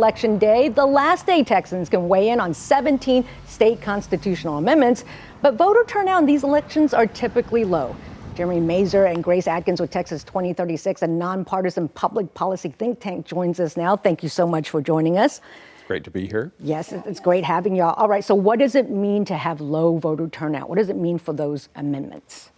Election day, the last day Texans can weigh in on 17 state constitutional amendments, but voter turnout in these elections are typically low. Jeremy Mazur and Grace Atkins with Texas 2036, a nonpartisan public policy think tank, joins us now. Thank you so much for joining us. Great to be here. Yes, it's great having y'all. All right, so what does it mean to have low voter turnout? What does it mean for those amendments?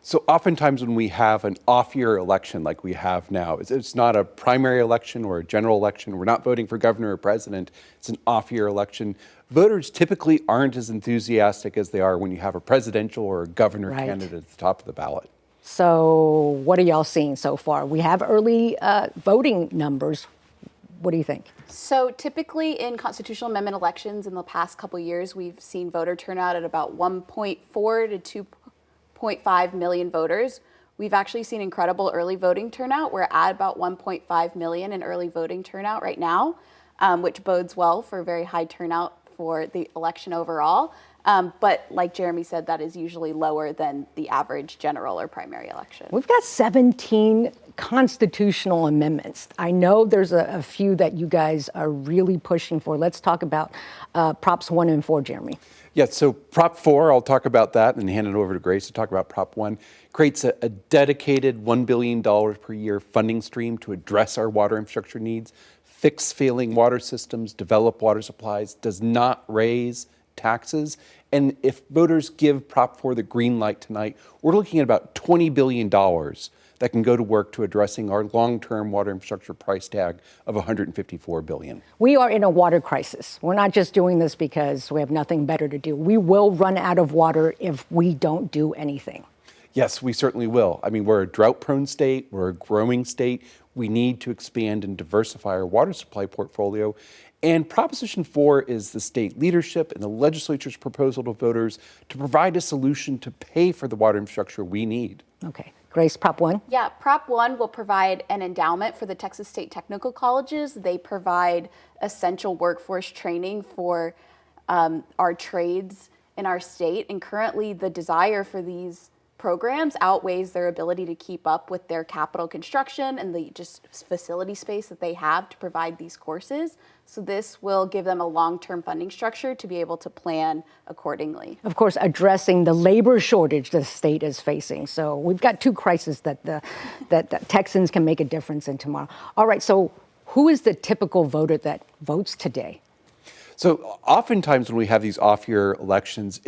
So oftentimes when we have an off-year election like we have now, it's not a primary election or a general election. We're not voting for governor or president. It's an off-year election. Voters typically aren't as enthusiastic as they are when you have a presidential or a governor candidate at the top of the ballot. So what are y'all seeing so far? We have early voting numbers. What do you think? So typically in constitutional amendment elections in the past couple of years, we've seen voter turnout at about 1.4 to 2.5 million voters. We've actually seen incredible early voting turnout. We're at about 1.5 million in early voting turnout right now, which bodes well for a very high turnout for the election overall. But like Jeremy said, that is usually lower than the average general or primary election. We've got 17 constitutional amendments. I know there's a few that you guys are really pushing for. Let's talk about Props 1 and 4, Jeremy. Yeah, so Prop 4, I'll talk about that and hand it over to Grace to talk about Prop 1. Creates a dedicated $1 billion per year funding stream to address our water infrastructure needs, fix failing water systems, develop water supplies, does not raise taxes. And if voters give Prop 4 the green light tonight, we're looking at about $20 billion that can go to work to addressing our long-term water infrastructure price tag of $154 billion. We are in a water crisis. We're not just doing this because we have nothing better to do. We will run out of water if we don't do anything. Yes, we certainly will. I mean, we're a drought-prone state. We're a growing state. We need to expand and diversify our water supply portfolio. And Proposition 4 is the state leadership and the legislature's proposal to voters to provide a solution to pay for the water infrastructure we need. Okay. Grace, Prop 1? Yeah, Prop 1 will provide an endowment for the Texas State Technical Colleges. They provide essential workforce training for our trades in our state. And currently the desire for these programs outweighs their ability to keep up with their capital construction and the just facility space that they have to provide these courses. So this will give them a long-term funding structure to be able to plan accordingly. Of course, addressing the labor shortage the state is facing. So we've got two crises that Texans can make a difference in tomorrow. All right, so who is the typical voter that votes today? So oftentimes when we have these off-year elections,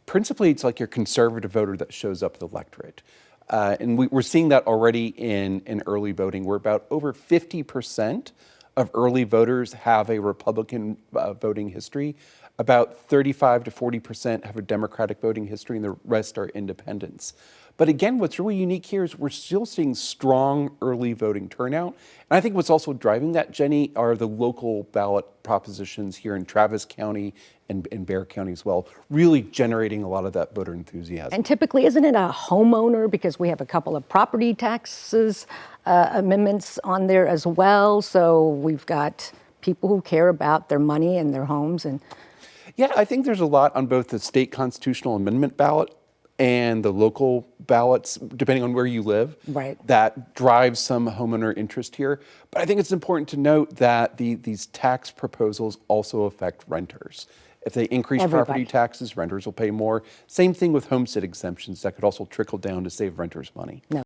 principally, it's like your conservative voter that shows up at the electorate. And we're seeing that already in early voting. We're about over 50% of early voters have a Republican voting history. About 35 to 40% have a Democratic voting history, and the rest are independents. But again, what's really unique here is we're still seeing strong early voting turnout. And I think what's also driving that, Jenny, are the local ballot propositions here in Travis County and in Bexar County as well, really generating a lot of that voter enthusiasm. And typically, isn't it a homeowner? Because we have a couple of property taxes amendments on there as well. So we've got people who care about their money and their homes. And yeah, I think there's a lot on both the state constitutional amendment ballot and the local ballots, depending on where you live, that drives some homeowner interest here. But I think it's important to note that these tax proposals also affect renters. If they increase property taxes, renters will pay more. Same thing with homestead exemptions that could also trickle down to save renters money. No.